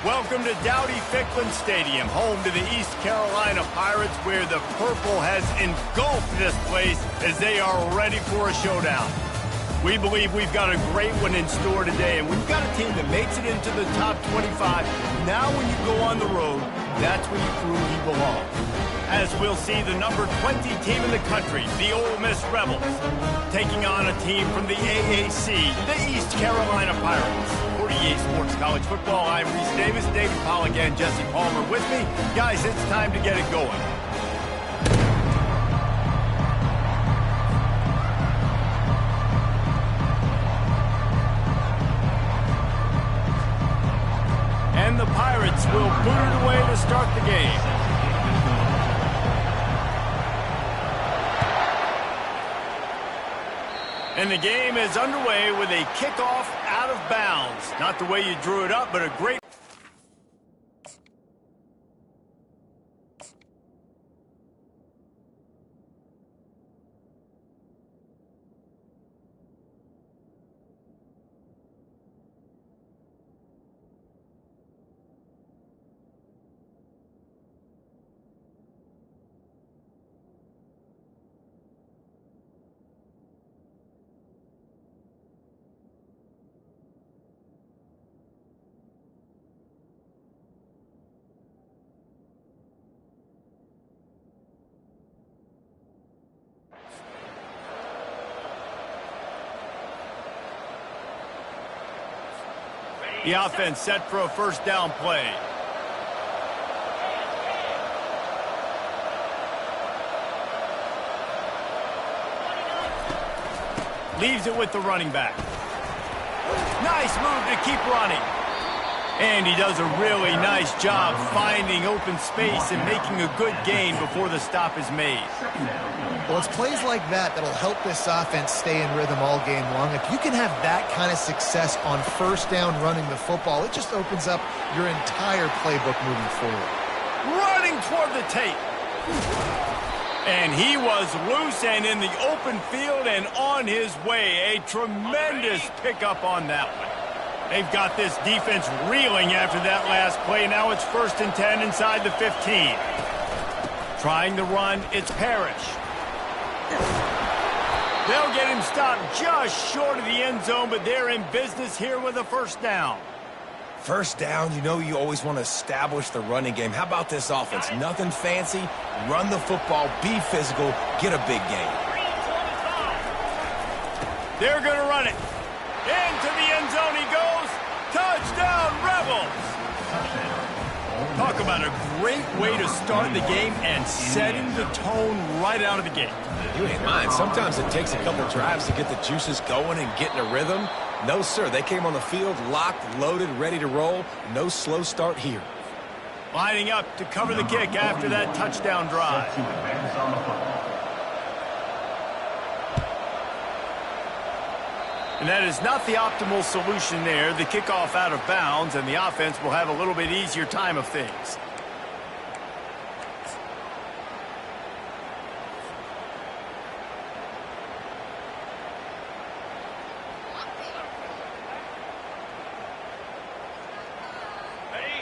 Welcome to Dowdy-Ficklin Stadium, home to the East Carolina Pirates, where the purple has engulfed this place as they are ready for a showdown. We believe we've got a great one in store today, and we've got a team that makes it into the top 25. Now when you go on the road, that's when you prove you belong. As we'll see, the number 20 team in the country, the Ole Miss Rebels, taking on a team from the AAC, the East Carolina Pirates. For EA Sports College Football, I'm Reese Davis, David Pollack, and Jesse Palmer with me. Guys, it's time to get it going. And the Pirates will boot it away to start the game. And the game is underway with a kickoff out of bounds. Not the way you drew it up, but a great... The offense set for a first down play. Leaves it with the running back. Nice move to keep running. And he does a really nice job finding open space and making a good gain before the stop is made. Well, it's plays like that that'll help this offense stay in rhythm all game long. If you can have that kind of success on first down running the football, it just opens up your entire playbook moving forward. Running toward the tape. And he was loose and in the open field and on his way. A tremendous pickup on that one. They've got this defense reeling after that last play. Now it's 1st and 10 inside the 15. Trying to run, it's Parrish. They'll get him stopped just short of the end zone, but they're in business here with a first down. First down, you know you always want to establish the running game. How about this offense? Nothing fancy. Run the football, be physical, get a big gain. They're going to run it. Into the end zone he goes. Touchdown, Rebels! Talk about a great way to start the game and setting the tone right out of the gate. You ain't lying. Sometimes it takes a couple drives to get the juices going and get in a rhythm. No, sir. They came on the field locked, loaded, ready to roll. No slow start here. Lining up to cover the kick after that touchdown drive. And that is not the optimal solution there. The kickoff out of bounds, and the offense will have a little bit easier time of things.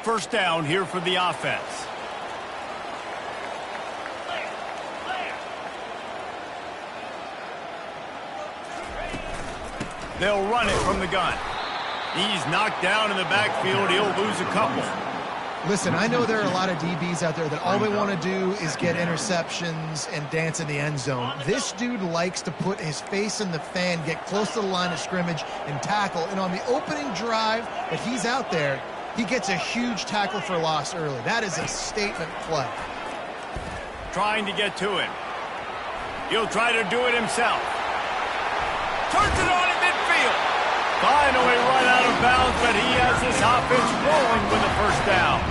First down here for the offense. They'll run it from the gun. He's knocked down in the backfield. He'll lose a couple. Listen, I know there are a lot of DBs out there that all they want to do is get interceptions and dance in the end zone. This dude likes to put his face in the fan, get close to the line of scrimmage, and tackle. And on the opening drive that he's out there, he gets a huge tackle for loss early. That is a statement play. Trying to get to him. He'll try to do it himself. Turns it on in midfield. Finally run out of bounds, but he has this offense rolling with a first down.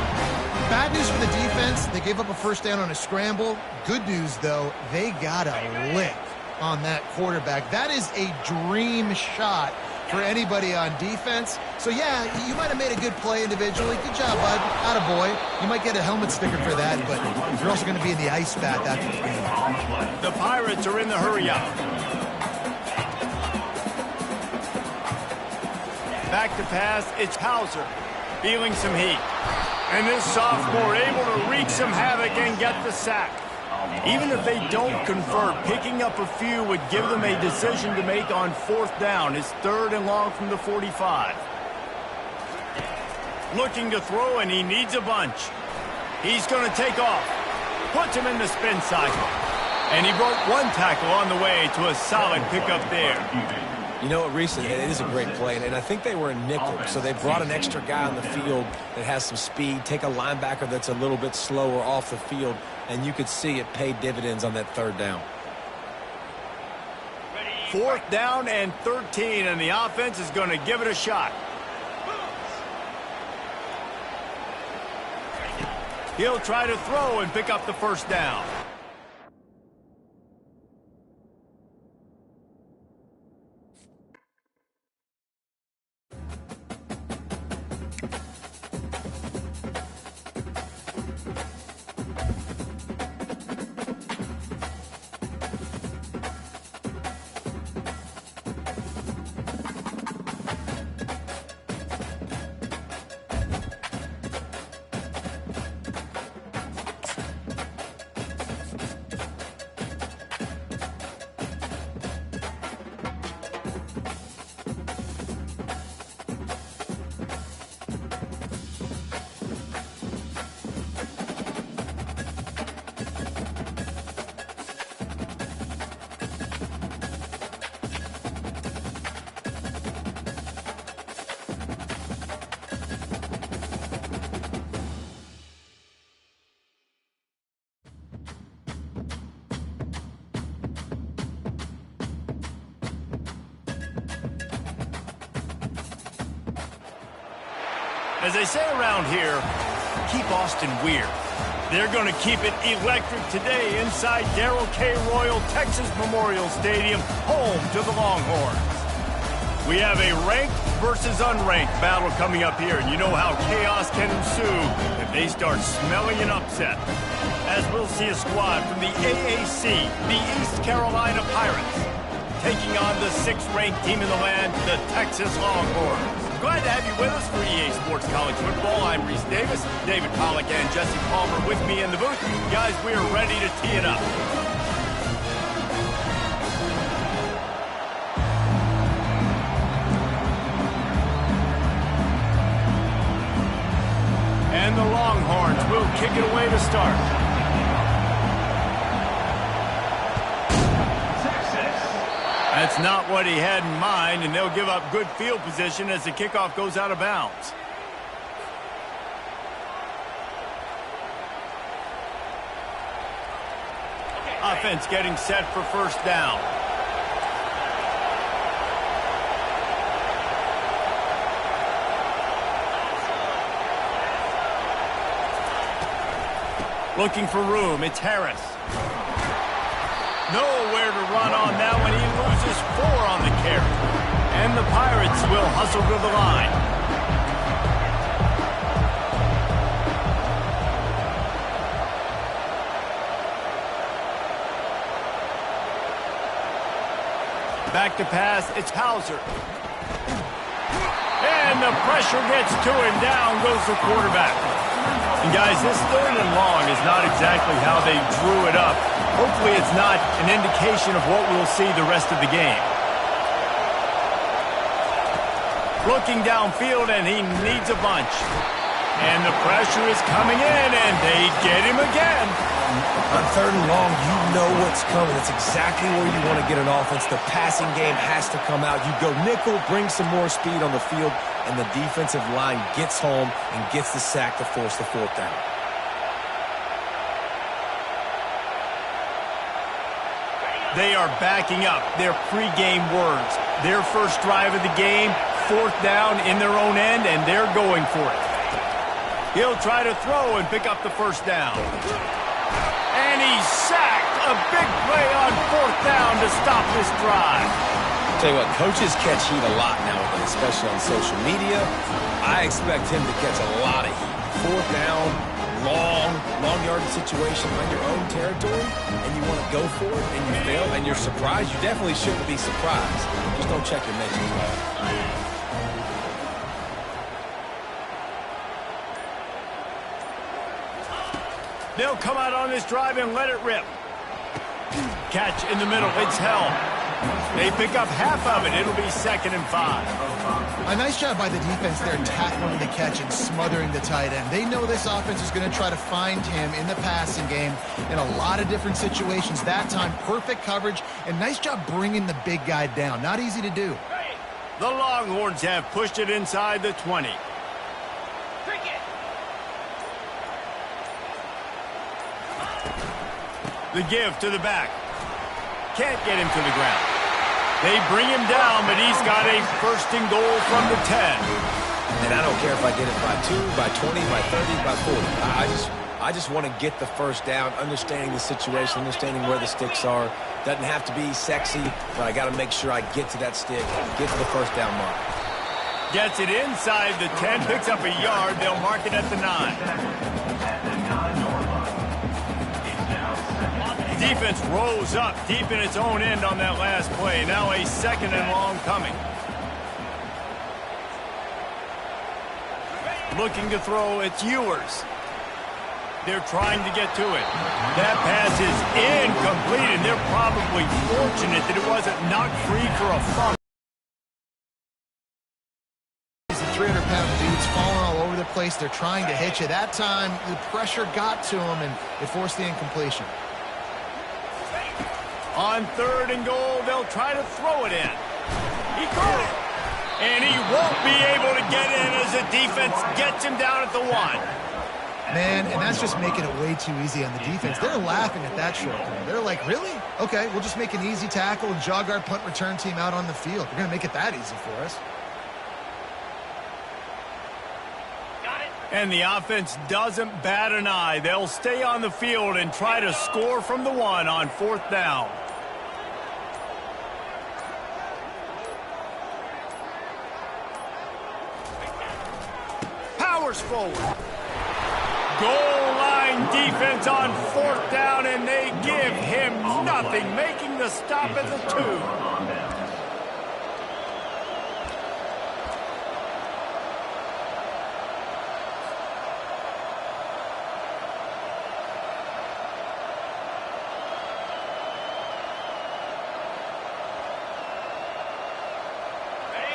Bad news for the defense. They gave up a first down on a scramble. Good news, though, they got a lick on that quarterback. That is a dream shot for anybody on defense. So, yeah, you might have made a good play individually. Good job, bud. Attaboy. You might get a helmet sticker for that, but you're also going to be in the ice bath after the game. The Pirates are in the hurry-up. Back to pass, it's Hauser, feeling some heat. And this sophomore able to wreak some havoc and get the sack. Even if they don't convert, picking up a few would give them a decision to make on fourth down. It's 3rd and long from the 45. Looking to throw, and he needs a bunch. He's going to take off. Puts him in the spin cycle. And he broke one tackle on the way to a solid pickup there. You know what, Reese, it is a great play, and I think they were in nickel, so they brought an extra guy on the field that has some speed, take a linebacker that's a little bit slower off the field, and you could see it paid dividends on that 3rd down. 4th down and 13, and the offense is going to give it a shot. He'll try to throw and pick up the first down. As they say around here, keep Austin weird. They're going to keep it electric today inside Darrell K. Royal Texas Memorial Stadium, home to the Longhorns. We have a ranked versus unranked battle coming up here, and you know how chaos can ensue if they start smelling an upset. As we'll see a squad from the AAC, the East Carolina Pirates, taking on the 6th-ranked team in the land, the Texas Longhorns. Glad to have you with us for EA Sports College Football. I'm Reese Davis, David Pollack, and Jesse Palmer with me in the booth. Guys, we are ready to tee it up. And the Longhorns will kick it away to start. That's not what he had in mind, and they'll give up good field position as the kickoff goes out of bounds. Offense getting set for first down. Looking for room, it's Harris. Nowhere to run on that one. He loses 4 on the carry. And the Pirates will hustle to the line. Back to pass, it's Hauser. And and the pressure gets to him. Down goes the quarterback. And guys, this 3rd and long is not exactly how they drew it up. Hopefully it's not an indication of what we'll see the rest of the game. Looking downfield, and he needs a bunch. And the pressure is coming in, and they get him again. On 3rd and long, you know what's coming. It's exactly where you want to get an offense. The passing game has to come out. You go nickel, bring some more speed on the field, and the defensive line gets home and gets the sack to force the 4th down. They are backing up their pregame words. Their first drive of the game, 4th down in their own end, and they're going for it. He'll try to throw and pick up the 1st down. And he's sacked. A big play on 4th down to stop this drive. Tell you what, coaches catch heat a lot nowadays, especially on social media. I expect him to catch a lot of heat. 4th down, long yardage situation on your own territory, and you want to go for it, and you fail, and you're surprised. You definitely shouldn't be surprised. Just don't check your mentions. They'll come out on this drive and let it rip. Catch in the middle. It's held. They pick up half of it. It'll be 2nd and 5. A nice job by the defense there, tackling the catch and smothering the tight end. They know this offense is going to try to find him in the passing game in a lot of different situations. That time, perfect coverage, and nice job bringing the big guy down. Not easy to do. The Longhorns have pushed it inside the 20. The give to the back. Can't get him to the ground. They bring him down, but he's got a 1st and goal from the 10. And I don't care if I get it by 2, by 20, by 30, by 40. I just want to get the 1st down, understanding the situation, understanding where the sticks are. Doesn't have to be sexy, but I got to make sure I get to that stick, get to the 1st down mark. Gets it inside the 10, picks up a yard. They'll mark it at the 9. Defense rose up deep in its own end on that last play. Now a 2nd and long coming. Looking to throw, it's Ewers. They're trying to get to it. That pass is incomplete, and they're probably fortunate that it wasn't knocked free for a fumble. These 300-pound dudes falling all over the place. They're trying to hit you. That time, the pressure got to him, and it forced the incompletion. On 3rd and goal, they'll try to throw it in. He caught it. And he won't be able to get in as the defense gets him down at the 1. Man, and that's just making it way too easy on the defense. They're laughing at that shortcoming. They're like, really? Okay, we'll just make an easy tackle and jog our punt return team out on the field. We're going to make it that easy for us. And the offense doesn't bat an eye. They'll stay on the field and try to score from the 1 on 4th down. Powers forward. Goal line defense on 4th down, and they give him nothing, making the stop at the 2.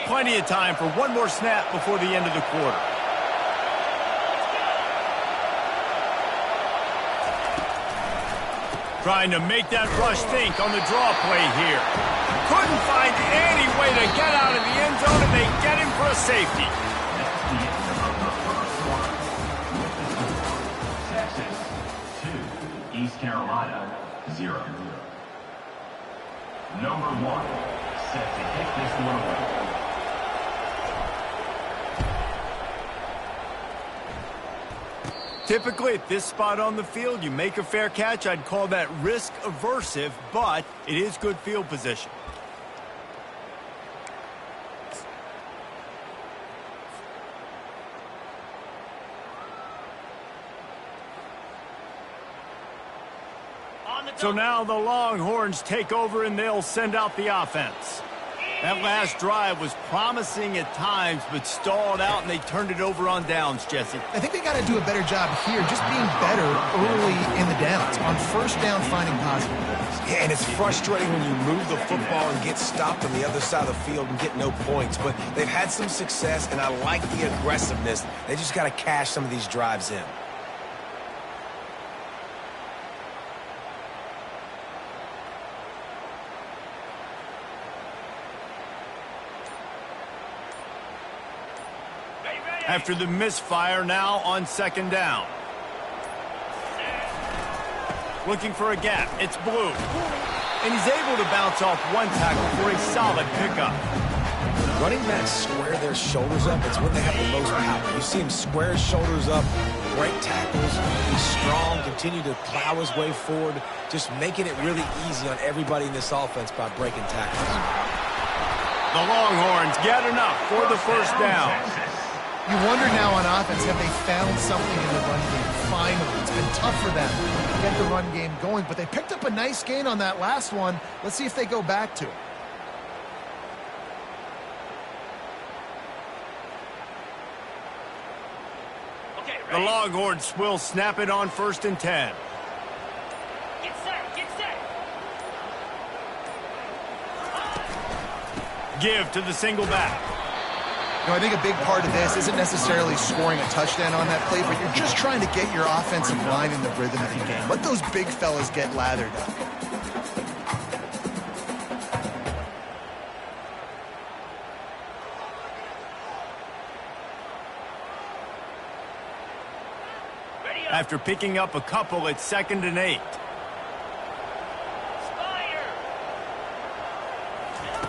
Plenty of time for one more snap before the end of the quarter. Trying to make that rush think on the draw play here. Couldn't find any way to get out of the end zone, and they get him for a safety. Texas 2, East Carolina 0. Number 1 set to kick this one away. Typically, at this spot on the field, you make a fair catch. I'd call that risk-aversive, but it is good field position. So now the Longhorns take over, and they'll send out the offense. That last drive was promising at times, but stalled out, and they turned it over on downs, Jesse. I think they got to do a better job here, just being better early in the downs. On first down, finding positive. Yeah, and it's frustrating when you move the football and get stopped on the other side of the field and get no points. But they've had some success, and I like the aggressiveness. They just got to cash some of these drives in. After the misfire, now on second down. Looking for a gap. It's Blue. And he's able to bounce off one tackle for a solid pickup. Running backs square their shoulders up. It's when they have the most power. You see him square his shoulders up, break tackles, he's strong, continue to plow his way forward, just making it really easy on everybody in this offense by breaking tackles. The Longhorns get enough for the first down. You wonder now on offense, have they found something in the run game? Finally, it's been tough for them to get the run game going, but they picked up a nice gain on that last one. Let's see if they go back to it. The Longhorns will snap it on 1st and 10. Get set, get set. Give to the single back. You know, I think a big part of this isn't necessarily scoring a touchdown on that play, but you're just trying to get your offensive line in the rhythm of the game. Let those big fellas get lathered up. After picking up a couple, it's 2nd and 8.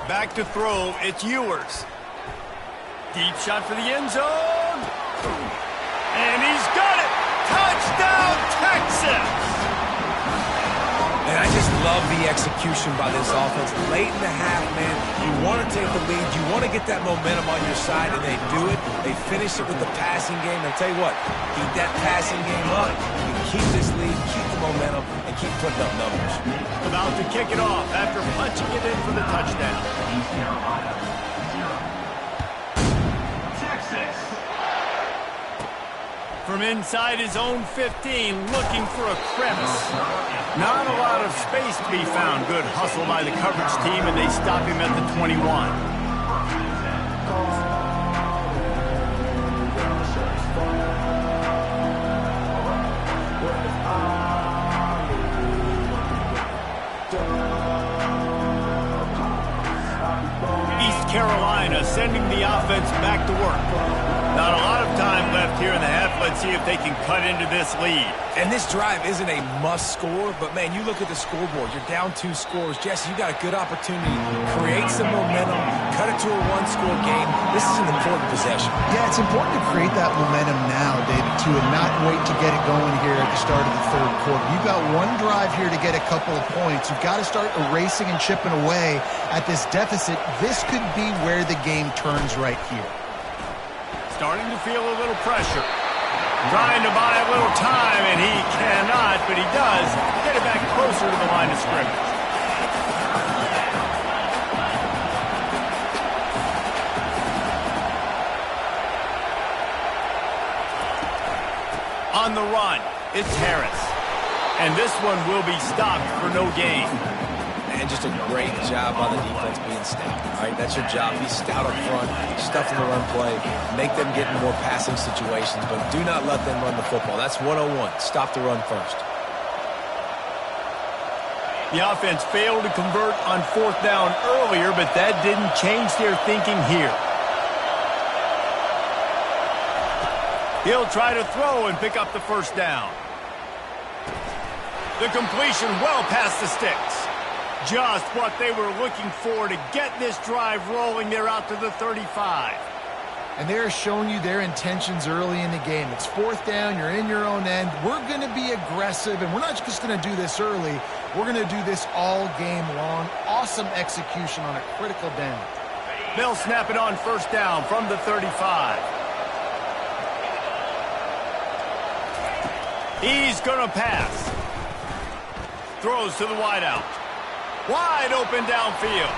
Back to throw, it's Ewers. Deep shot for the end zone. And he's got it. Touchdown, Texas. And I just love the execution by this offense. Late in the half, man, you want to take the lead. You want to get that momentum on your side, and they do it. They finish it with the passing game. And I'll tell you what, keep that passing game up. You keep this lead, keep the momentum, and keep putting up numbers. About to kick it off after punching it in for the touchdown. From inside his own 15, looking for a crevice. Not a lot of space to be found. Good hustle by the coverage team, and they stop him at the 21. Carolina sending the offense back to work. Not a lot of time left here in the half. Let's see if they can cut into this lead. And this drive isn't a must score, but man, you look at the scoreboard. You're down 2 scores. Jesse, you got a good opportunity to create some momentum, cut it to a 1-score game. This is an important possession. Yeah, it's important to create that momentum now, David, too, and not wait to get it going here at the start of the 3rd quarter. You've got one drive here to get a couple of points. You've got to start erasing and chipping away at this deficit. This could be where the game turns right here. Starting to feel a little pressure. Trying to buy a little time, and he cannot, but he does get it back closer to the line of scrimmage. On the run, it's Harris. And this one will be stopped for no gain. And just a great job by the defense being stout. All right, that's your job. Be stout up front, stuff in the run play, make them get in more passing situations, but do not let them run the football. That's 101. Stop the run first. The offense failed to convert on 4th down earlier, but that didn't change their thinking here. He'll try to throw and pick up the 1st down. The completion well past the sticks. Just what they were looking for to get this drive rolling. They're out to the 35. And they're showing you their intentions early in the game. It's 4th down. You're in your own end. We're going to be aggressive, and we're not just going to do this early. We're going to do this all game long. Awesome execution on a critical down. They'll snap it on 1st down from the 35. He's going to pass. Throws to the wideout. Wide open downfield.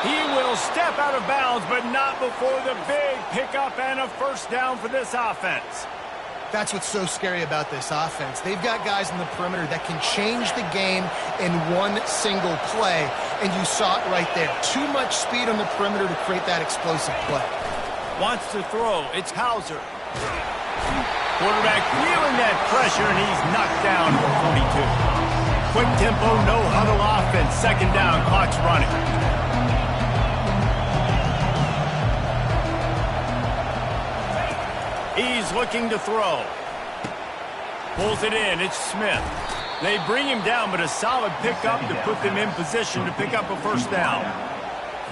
He will step out of bounds, but not before the big pickup and a first down for this offense. That's what's so scary about this offense. They've got guys in the perimeter that can change the game in one single play, and you saw it right there. Too much speed on the perimeter to create that explosive play. Wants to throw. It's Hauser. Quarterback feeling that pressure, and he's knocked down for 42. Quick tempo, no huddle offense. Second down, clock's running. He's looking to throw. Pulls it in. It's Smith. They bring him down, but a solid pickup to put them in position to pick up a first down.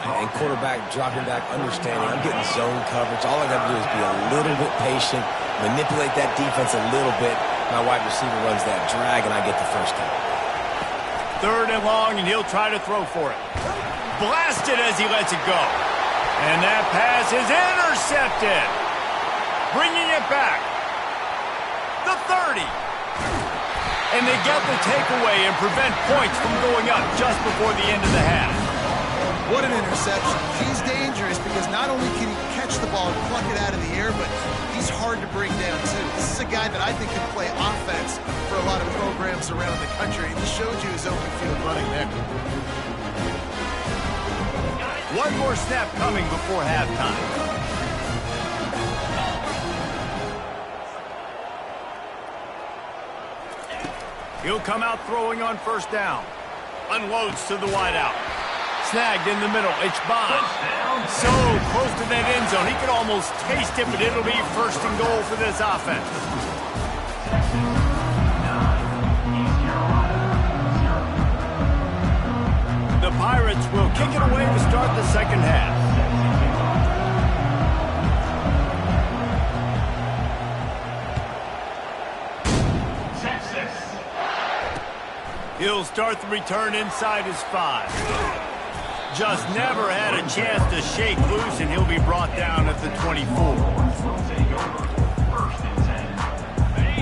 And quarterback dropping back, understanding I'm getting zone coverage. All I got to do is be a little bit patient, manipulate that defense a little bit. My wide receiver runs that drag, and I get the first down. Third and long, and he'll try to throw for it. Blasted as he lets it go. And that pass is intercepted. Bringing it back. The 30. And they get the takeaway and prevent points from going up just before the end of the half. What an interception. He's dangerous because not only can he catch the ball and pluck it out of the air, but he's hard to bring down, too. This is a guy that I think can play offense for a lot of programs around the country. He showed you his open field running there. One more snap coming before halftime. He'll come out throwing on first down. Unloads to the wideout. Snagged in the middle. It's Bond. So close to that end zone. He could almost taste it, but it'll be first and goal for this offense. The Pirates will kick it away to start the second half. He'll start the return inside his 5. Just never had a chance to shake loose, and he'll be brought down at the 24.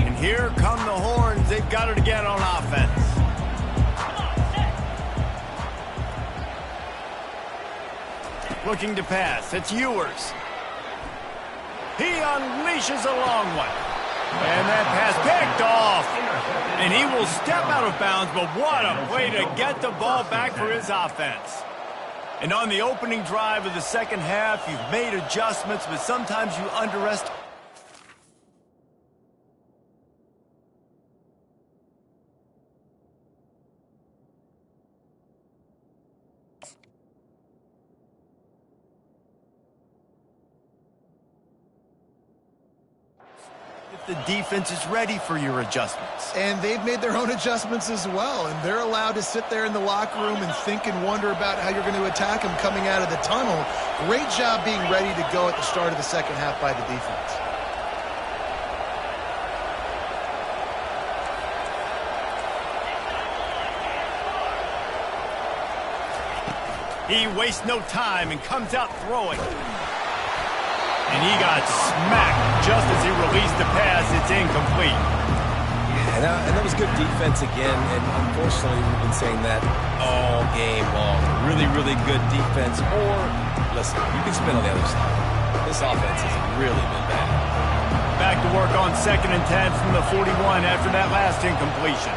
And here come the horns. They've got it again on offense. Looking to pass. It's Ewers. He unleashes a long one. And that pass picked off. And he will step out of bounds, but what a play to get the ball back for his offense. And on the opening drive of the second half, you've made adjustments, but sometimes you underestimate. The defense is ready for your adjustments. And they've made their own adjustments as well, and they're allowed to sit there in the locker room and think and wonder about how you're going to attack them coming out of the tunnel. Great job being ready to go at the start of the second half by the defense. He wastes no time and comes out throwing. And he got smacked just as he released the pass. It's incomplete. Yeah, and that was good defense again. And unfortunately, we've been saying that all game long. Really, really good defense. Or, listen, you can spin on the other side. This offense has really been bad. Back to work on 2nd and 10 from the 41 after that last incompletion.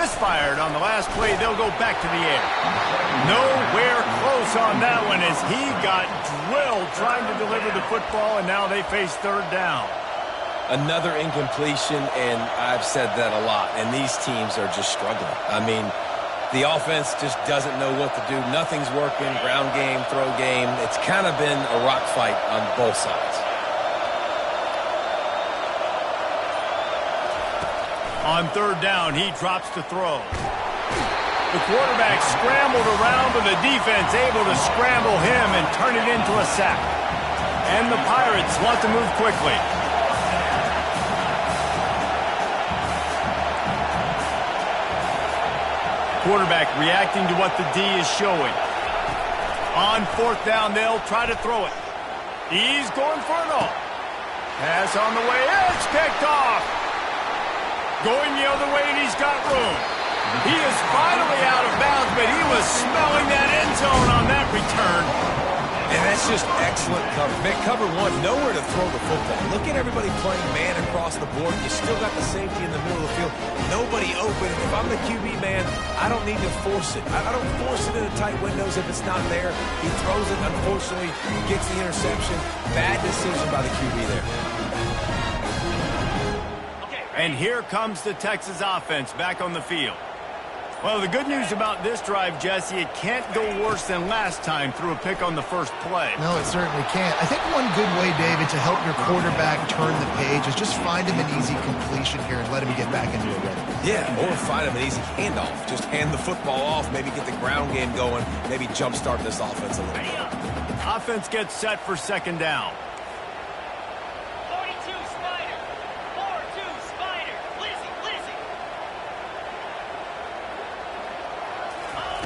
Misfired on the last play. They'll go back to the air. Nowhere close on that one as he got drilled trying to deliver the football, and now they face third down. Another incompletion, and I've said that a lot, and these teams are just struggling. I mean, the offense just doesn't know what to do. Nothing's working. Ground game, throw game. It's kind of been a rock fight on both sides. On third down, he drops to throw. The quarterback scrambled around, but the defense able to scramble him and turn it into a sack. And the Pirates want to move quickly. Quarterback reacting to what the D is showing. On fourth down, they'll try to throw it. He's going for it all. Pass on the way. It's picked off. Going the other way, and he's got room. He is finally out of bounds, but he was smelling that end zone on that return. And that's just excellent cover. Man, cover one, nowhere to throw the football. Look at everybody playing man across the board. You still got the safety in the middle of the field. Nobody open. If I'm the QB, man, I don't need to force it. I don't force it into tight windows if it's not there. He throws it, unfortunately, gets the interception. Bad decision by the QB there. And here comes the Texas offense back on the field. Well, the good news about this drive, Jesse, it can't go worse than last time through a pick on the first play. No, it certainly can't. I think one good way, David, to help your quarterback turn the page is just find him an easy completion here and let him get back into a rhythm. Yeah, or find him an easy handoff. Just hand the football off, maybe get the ground game going, maybe jumpstart this offense a little bit. Offense gets set for second down.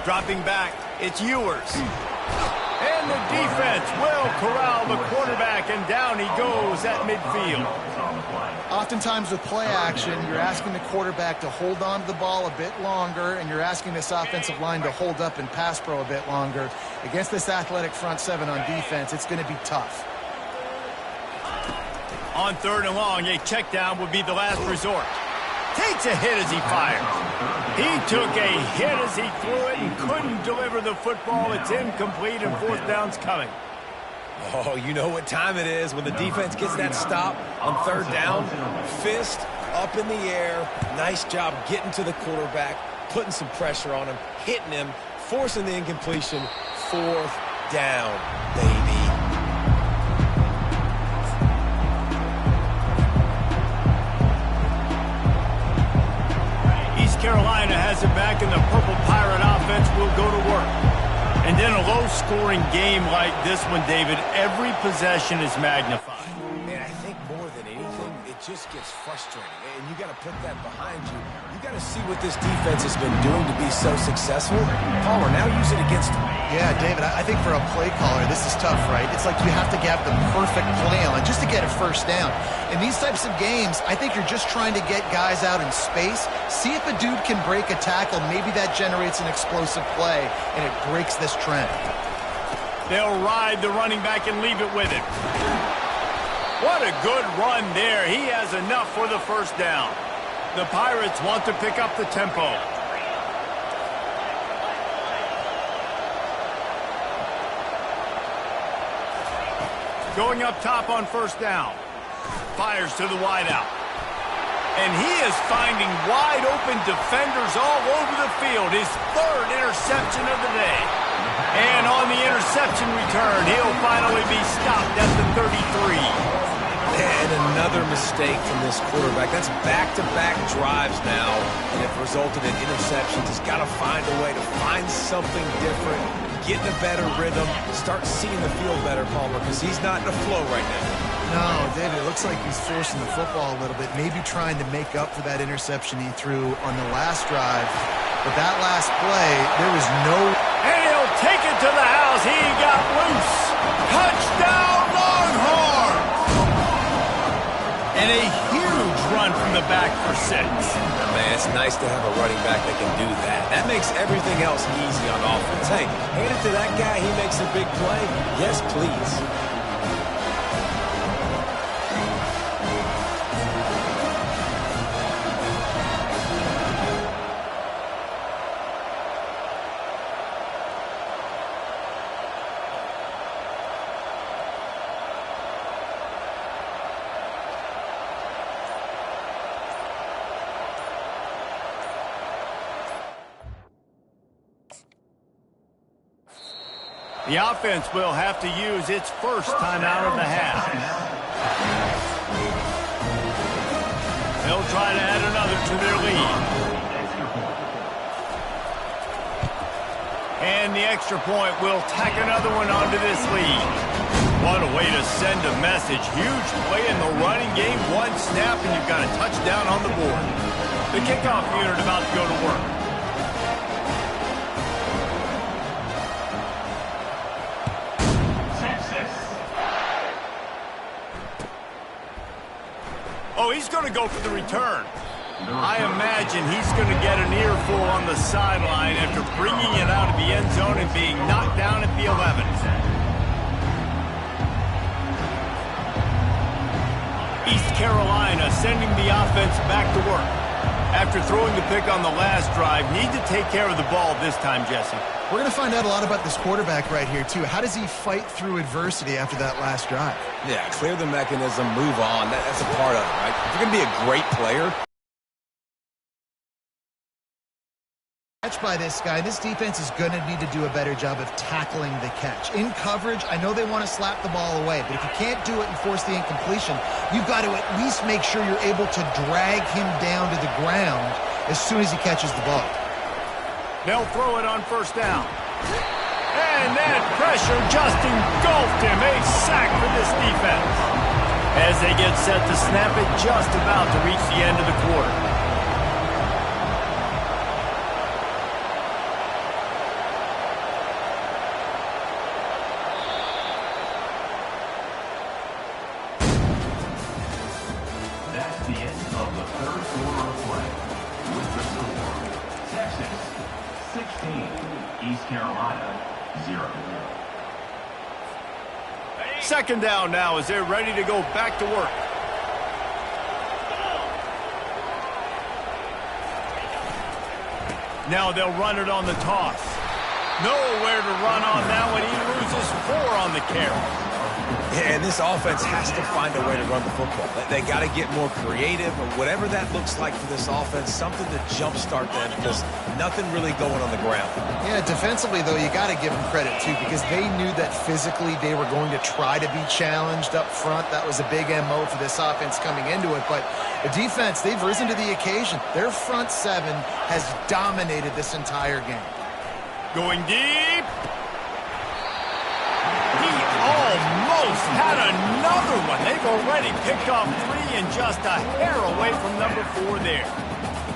Dropping back, it's Ewers. And the defense will corral the quarterback, and down he goes at midfield. Oftentimes with play action, you're asking the quarterback to hold on to the ball a bit longer, and you're asking this offensive line to hold up and pass pro a bit longer. Against this athletic front seven on defense, it's going to be tough. On third and long, a check down would be the last resort. Takes a hit as he fires. He took a hit as he threw it and couldn't deliver the football. It's incomplete and fourth down's coming. Oh, you know what time it is when the defense gets that stop on third down. Fist up in the air. Nice job getting to the quarterback, putting some pressure on him, hitting him, forcing the incompletion. Fourth down, baby. Carolina has it back, and the Purple Pirate offense will go to work. And in a low-scoring game like this one, David, every possession is magnified. Man, I think more than anything, it just gets frustrating. And you got to put that behind you. You got to see what this defense has been doing to be so successful. Palmer, now use it against him. Yeah, David, I think for a play caller, this is tough, right? It's like you have to get the perfect play on just to get a first down. In these types of games, I think you're just trying to get guys out in space, see if a dude can break a tackle. Maybe that generates an explosive play, and it breaks this trend. They'll ride the running back and leave it with him. What a good run there. He has enough for the first down. The Pirates want to pick up the tempo. Going up top on first down. Fires to the wideout. And he is finding wide open defenders all over the field. His third interception of the day. And on the interception return, he'll finally be stopped at the 33. And another mistake from this quarterback. That's back-to-back drives now, and it resulted in interceptions. He's got to find a way to find something different, get in a better rhythm, start seeing the field better, Palmer, because he's not in a flow right now. No, David, it looks like he's forcing the football a little bit, maybe trying to make up for that interception he threw on the last drive. But that last play, there was no... And he'll take it to the house. He got loose. Touchdown, Longhorns! And a huge run from the back for 6. Man, it's nice to have a running back that can do that. That makes everything else easy on offense. Hey, hand it to that guy. He makes a big play. Yes, please. The offense will have to use its first timeout of the half. They'll try to add another to their lead. And the extra point will tack another one onto this lead. What a way to send a message. Huge play in the running game. One snap and you've got a touchdown on the board. The kickoff unit about to go to work. Oh, he's going to go for the return. I imagine he's going to get an earful on the sideline after bringing it out of the end zone and being knocked down at the 11. East Carolina sending the offense back to work. After throwing the pick on the last drive, need to take care of the ball this time, Jesse. We're going to find out a lot about this quarterback right here, too. How does he fight through adversity after that last drive? Yeah, clear the mechanism, move on. That's a part of it, right? If you're going to be a great player. Catch by this guy. This defense is going to need to do a better job of tackling the catch. In coverage, I know they want to slap the ball away, but if you can't do it and force the incompletion, you've got to at least make sure you're able to drag him down to the ground as soon as he catches the ball. They'll throw it on first down. And that pressure just engulfed him. A sack for this defense. As they get set to snap it, just about to reach the end of the quarter. That's the end of the third quarter of play. With the score, Texas 16, East Carolina 0. Second down now as they're ready to go back to work. Now they'll run it on the toss. Nowhere to run on that one. He loses 4 on the carry. Yeah, and this offense has to find a way to run the football. They got to get more creative, or whatever that looks like for this offense, something to jumpstart them, because nothing really going on the ground. Yeah, defensively, though, you got to give them credit, too, because they knew that physically they were going to try to be challenged up front. That was a big MO for this offense coming into it. But the defense, they've risen to the occasion. Their front seven has dominated this entire game. Going deep. He almost had another one. They've already picked off 3 and just a hair away from number 4 there.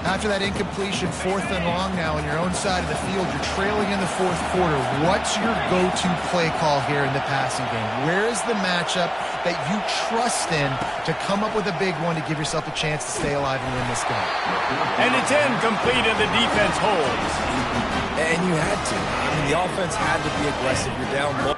After that incompletion, 4th and long now on your own side of the field, you're trailing in the 4th quarter. What's your go-to play call here in the passing game? Where is the matchup that you trust in to come up with a big one to give yourself a chance to stay alive and win this game? And it's incomplete, and the defense holds. And you had to. I mean, the offense had to be aggressive. You're down low.